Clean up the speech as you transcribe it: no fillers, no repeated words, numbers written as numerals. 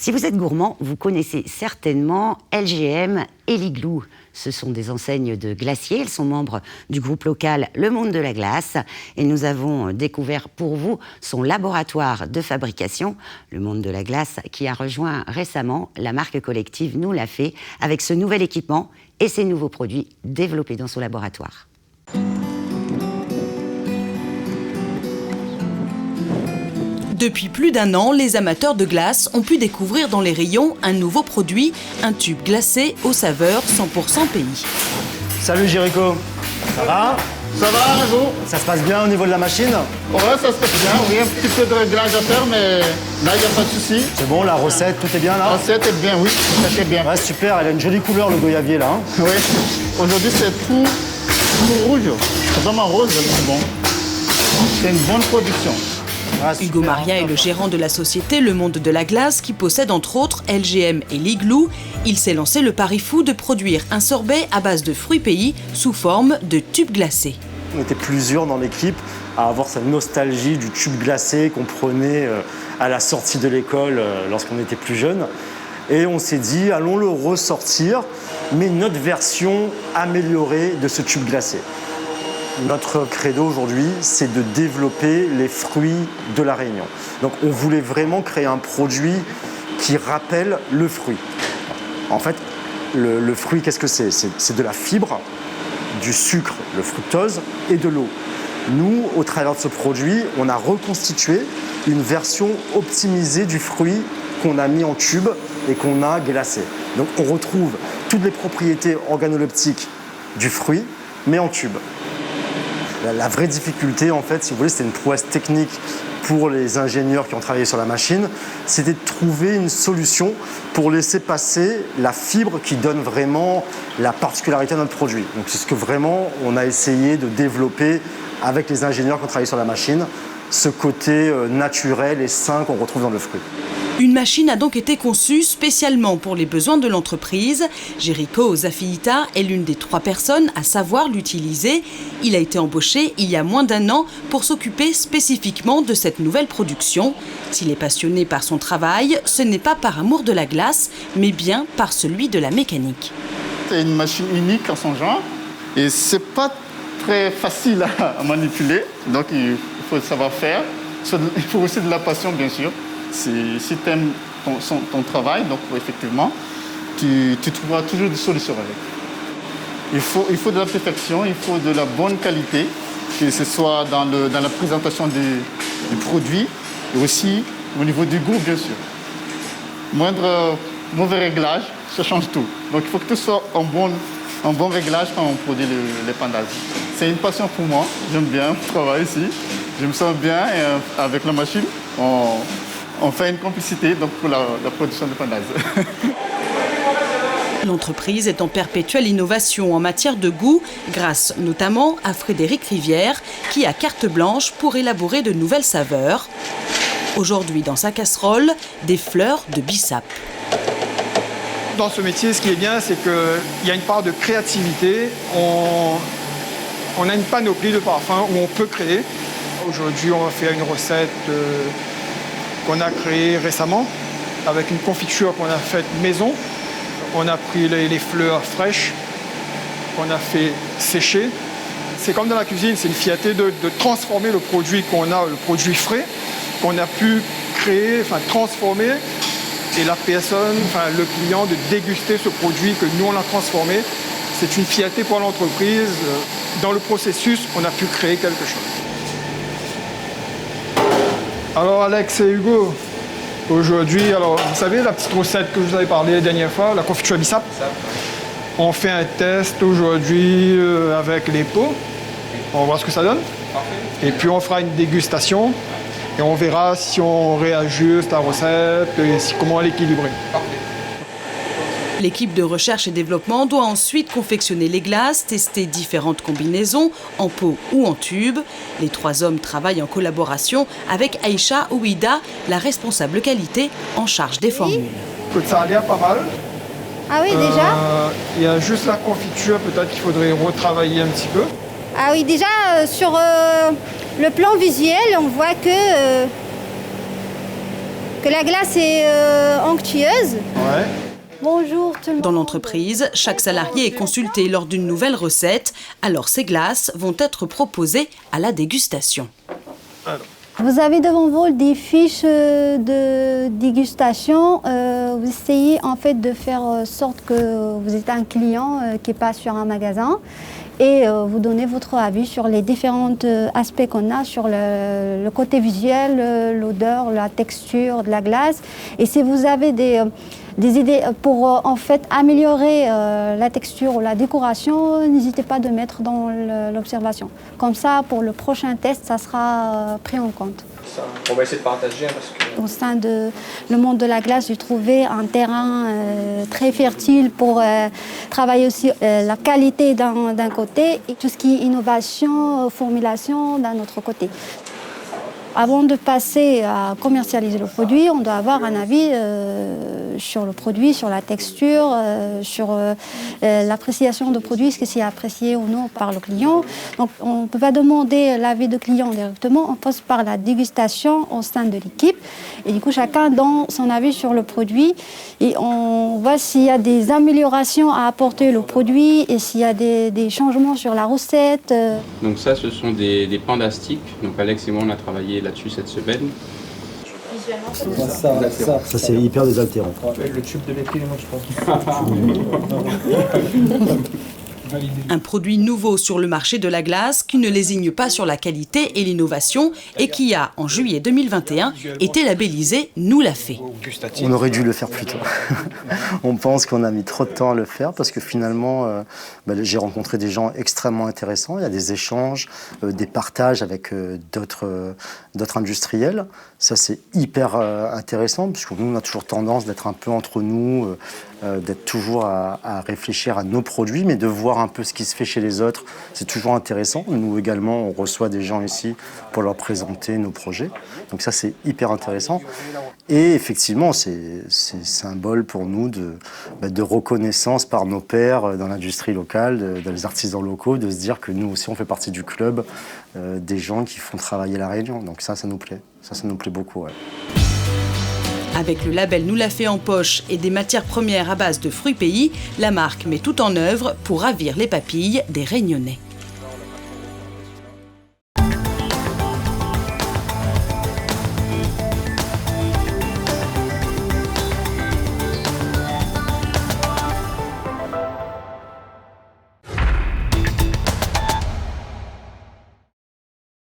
Si vous êtes gourmand, vous connaissez certainement LGM et l'Igloo. Ce sont des enseignes de glaciers. Elles sont membres du groupe local Le Monde de la Glace. Et nous avons découvert pour vous son laboratoire de fabrication, Le Monde de la Glace, qui a rejoint récemment la marque collective Nous l'a fait avec ce nouvel équipement et ces nouveaux produits développés dans son laboratoire. Depuis plus d'un an, les amateurs de glace ont pu découvrir dans les rayons un nouveau produit, un tube glacé aux saveurs 100% pays. Salut Jericho, ça va? Ça va, vous? Ça se passe bien au niveau de la machine? Ouais, ça se passe bien. Oui, un petit peu de réglage à faire, mais là, il n'y a pas de souci. C'est bon, la recette, tout est bien là? La recette est bien, oui, ça est bien. Ouais, super, elle a une jolie couleur le goyavier là. Hein. Oui, aujourd'hui c'est tout rouge. C'est vraiment rose, c'est bon. C'est une bonne production. Ah, Hugo Maria est le gérant de la société Le Monde de la Glace qui possède entre autres LGM et l'Igloo. Il s'est lancé le pari fou de produire un sorbet à base de fruits pays sous forme de tube glacé. On était plusieurs dans l'équipe à avoir cette nostalgie du tube glacé qu'on prenait à la sortie de l'école lorsqu'on était plus jeune. Et on s'est dit, allons le ressortir, mais notre version améliorée de ce tube glacé. Notre credo aujourd'hui, c'est de développer les fruits de la Réunion. Donc on voulait vraiment créer un produit qui rappelle le fruit. En fait, le fruit, qu'est-ce que c'est? C'est de la fibre, du sucre, le fructose et de l'eau. Nous, au travers de ce produit, on a reconstitué une version optimisée du fruit qu'on a mis en tube et qu'on a glacé. Donc on retrouve toutes les propriétés organoleptiques du fruit, mais en tube. La vraie difficulté, en fait, si vous voulez, c'était une prouesse technique pour les ingénieurs qui ont travaillé sur la machine, c'était de trouver une solution pour laisser passer la fibre qui donne vraiment la particularité à notre produit. Donc c'est ce que vraiment on a essayé de développer avec les ingénieurs qui ont travaillé sur la machine, ce côté naturel et sain qu'on retrouve dans le fruit. Une machine a donc été conçue spécialement pour les besoins de l'entreprise. Jericho Zafiita est l'une des 3 personnes à savoir l'utiliser. Il a été embauché il y a moins d'1 an pour s'occuper spécifiquement de cette nouvelle production. S'il est passionné par son travail, ce n'est pas par amour de la glace, mais bien par celui de la mécanique. C'est une machine unique en son genre et c'est pas très facile à manipuler. Donc il faut le savoir faire. Il faut aussi de la passion, bien sûr. Si tu aimes ton travail, donc effectivement, tu trouveras toujours des solutions avec. Il faut de la perfection, il faut de la bonne qualité, que ce soit dans la présentation du produit et aussi au niveau du goût, bien sûr. Moindre mauvais réglage, ça change tout. Donc il faut que tout soit en bon réglage quand on produit les pandazes. C'est une passion pour moi, j'aime bien le travail ici, je me sens bien et avec la machine, on fait une complicité donc, pour la production de pandazes. L'entreprise est en perpétuelle innovation en matière de goût, grâce notamment à Frédéric Rivière, qui a carte blanche pour élaborer de nouvelles saveurs. Aujourd'hui, dans sa casserole, des fleurs de bissap. Dans ce métier, ce qui est bien, c'est qu'il y a une part de créativité. On a une panoplie de parfums où on peut créer. Aujourd'hui, on va faire une recette qu'on a créée récemment avec une confiture qu'on a faite maison. On a pris les fleurs fraîches qu'on a fait sécher. C'est comme dans la cuisine, c'est une fierté de transformer le produit qu'on a, le produit frais, qu'on a pu créer, transformer, et la personne, le client, de déguster ce produit que nous on a transformé. C'est une fierté pour l'entreprise. Dans le processus, on a pu créer quelque chose. Alors Alex et Hugo, aujourd'hui, vous savez la petite recette que je vous avais parlé la dernière fois, la confiture bissap. On fait un test aujourd'hui avec les pots. On va voir ce que ça donne. Parfait. Et puis on fera une dégustation et on verra si on réajuste la recette et comment l'équilibrer. L'équipe de recherche et développement doit ensuite confectionner les glaces, tester différentes combinaisons, en pot ou en tube. Les 3 hommes travaillent en collaboration avec Aïcha Ouida, la responsable qualité en charge des formules. Ça a l'air pas mal. Ah oui, déjà Il y a juste la confiture, peut-être qu'il faudrait retravailler un petit peu. Ah oui, déjà, sur le plan visuel, on voit que que la glace est onctueuse. Ouais. Bonjour tout le monde. Dans l'entreprise, chaque salarié est consulté lors d'une nouvelle recette, alors ces glaces vont être proposées à la dégustation. Vous avez devant vous des fiches de dégustation. Vous essayez en fait de faire sorte que vous êtes un client qui passe sur un magasin et vous donnez votre avis sur les différents aspects qu'on a sur le côté visuel, l'odeur, la texture de la glace. Et si vous avez des idées pour en fait améliorer la texture ou la décoration, n'hésitez pas de mettre dans l'observation. Comme ça, pour le prochain test, ça sera pris en compte. On va essayer de partager parce que... Au sein de le monde de la glace, j'ai trouvé un terrain très fertile pour travailler aussi la qualité d'un côté et tout ce qui est innovation, formulation d'un autre côté. Avant de passer à commercialiser le produit, on doit avoir un avis sur le produit, sur la texture, sur l'appréciation du produit, est-ce que c'est apprécié ou non par le client. Donc on ne peut pas demander l'avis du client directement, on passe par la dégustation au sein de l'équipe. Et du coup, chacun donne son avis sur le produit et on voit s'il y a des améliorations à apporter au produit et s'il y a des changements sur la recette. Donc ça, ce sont des pendastiques. Donc Alex et moi, on a travaillé là-dessus cette semaine. Ça c'est hyper désaltérant. Le tube de l'épi, moi je pense. Un produit nouveau sur le marché de la glace qui ne lésigne pas sur la qualité et l'innovation et qui a, en juillet 2021, été labellisé Nous l'a fait. On aurait dû le faire plus tôt. On pense qu'on a mis trop de temps à le faire parce que finalement, j'ai rencontré des gens extrêmement intéressants. Il y a des échanges, des partages avec d'autres industriels. Ça, c'est hyper intéressant puisque nous, on a toujours tendance d'être un peu entre nous, d'être toujours à réfléchir à nos produits, mais de voir un peu ce qui se fait chez les autres, c'est toujours intéressant. Nous également, on reçoit des gens ici pour leur présenter nos projets. Donc ça, c'est hyper intéressant. Et effectivement, c'est symbole pour nous de reconnaissance par nos pairs dans l'industrie locale, dans les artisans locaux, de se dire que nous aussi, on fait partie du club des gens qui font travailler la région. Donc ça nous plaît. Ça nous plaît beaucoup, ouais. Avec le label Nous l'a fait en poche et des matières premières à base de fruits pays, la marque met tout en œuvre pour ravir les papilles des Réunionnais.